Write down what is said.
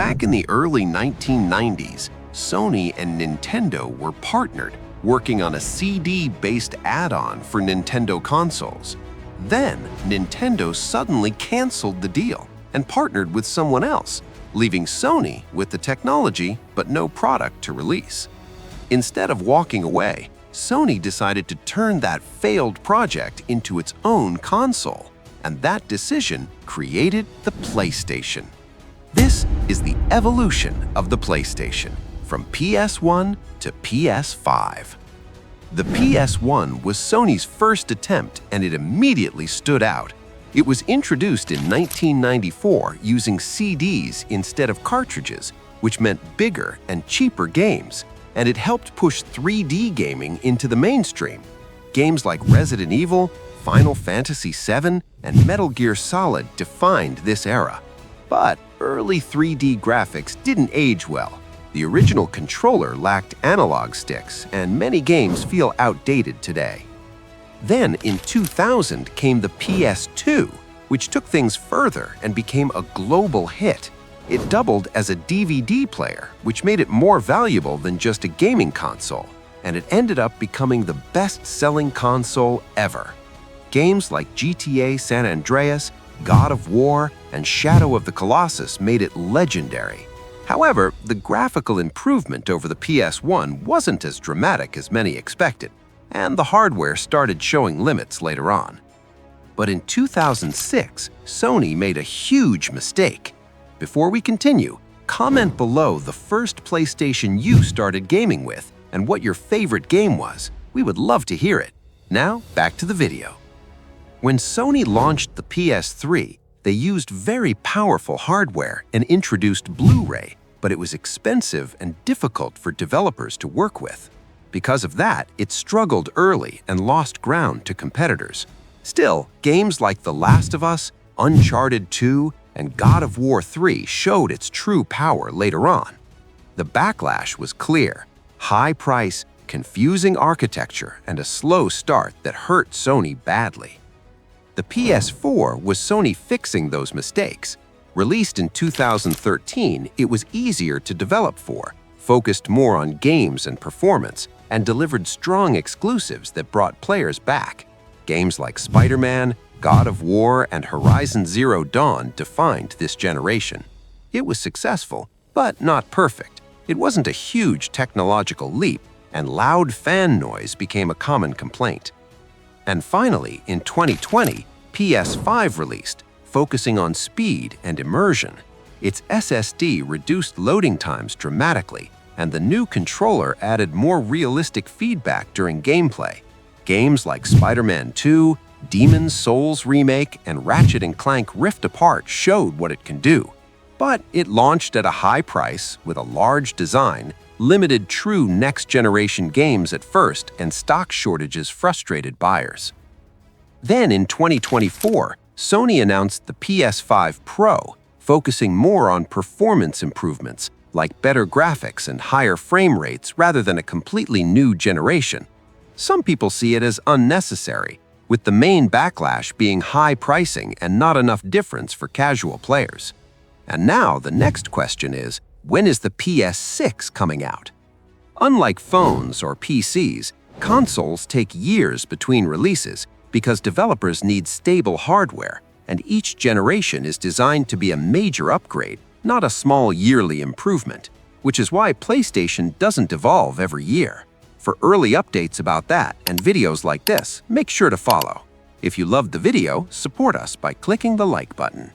Back in the early 1990s, Sony and Nintendo were partnered, working on a CD-based add-on for Nintendo consoles. Then, Nintendo suddenly canceled the deal and partnered with someone else, leaving Sony with the technology but no product to release. Instead of walking away, Sony decided to turn that failed project into its own console, and that decision created the PlayStation. This is the evolution of the PlayStation, from PS1 to PS5. The PS1 was Sony's first attempt, and it immediately stood out. It was introduced in 1994 using CDs instead of cartridges, which meant bigger and cheaper games, and it helped push 3D gaming into the mainstream. Games like Resident Evil, Final Fantasy VII, and Metal Gear Solid defined this era. But early 3D graphics didn't age well. The original controller lacked analog sticks, and many games feel outdated today. Then, in 2000, came the PS2, which took things further and became a global hit. It doubled as a DVD player, which made it more valuable than just a gaming console, and it ended up becoming the best-selling console ever. Games like GTA San Andreas, God of War, and Shadow of the Colossus made it legendary. However, the graphical improvement over the PS1 wasn't as dramatic as many expected, and the hardware started showing limits later on. But in 2006, Sony made a huge mistake. Before we continue, comment below the first PlayStation you started gaming with and what your favorite game was. We would love to hear it. Now, back to the video. When Sony launched the PS3, they used very powerful hardware and introduced Blu-ray, but it was expensive and difficult for developers to work with. Because of that, it struggled early and lost ground to competitors. Still, games like The Last of Us, Uncharted 2, and God of War 3 showed its true power later on. The backlash was clear: high price, confusing architecture, and a slow start that hurt Sony badly. The PS4 was Sony fixing those mistakes. Released in 2013, it was easier to develop for, focused more on games and performance, and delivered strong exclusives that brought players back. Games like Spider-Man, God of War, and Horizon Zero Dawn defined this generation. It was successful, but not perfect. It wasn't a huge technological leap, and loud fan noise became a common complaint. And finally, in 2020, PS5 released, focusing on speed and immersion. Its SSD reduced loading times dramatically, and the new controller added more realistic feedback during gameplay. Games like Spider-Man 2, Demon's Souls Remake, and Ratchet & Clank Rift Apart showed what it can do. But it launched at a high price with a large design, limited true next-generation games at first, and stock shortages frustrated buyers. Then in 2024, Sony announced the PS5 Pro, focusing more on performance improvements like better graphics and higher frame rates rather than a completely new generation. Some people see it as unnecessary, with the main backlash being high pricing and not enough difference for casual players. And now the next question is, when is the PS6 coming out? Unlike phones or PCs, consoles take years between releases because developers need stable hardware, and each generation is designed to be a major upgrade, not a small yearly improvement, which is why PlayStation doesn't evolve every year. For early updates about that and videos like this, make sure to follow. If you loved the video, support us by clicking the like button.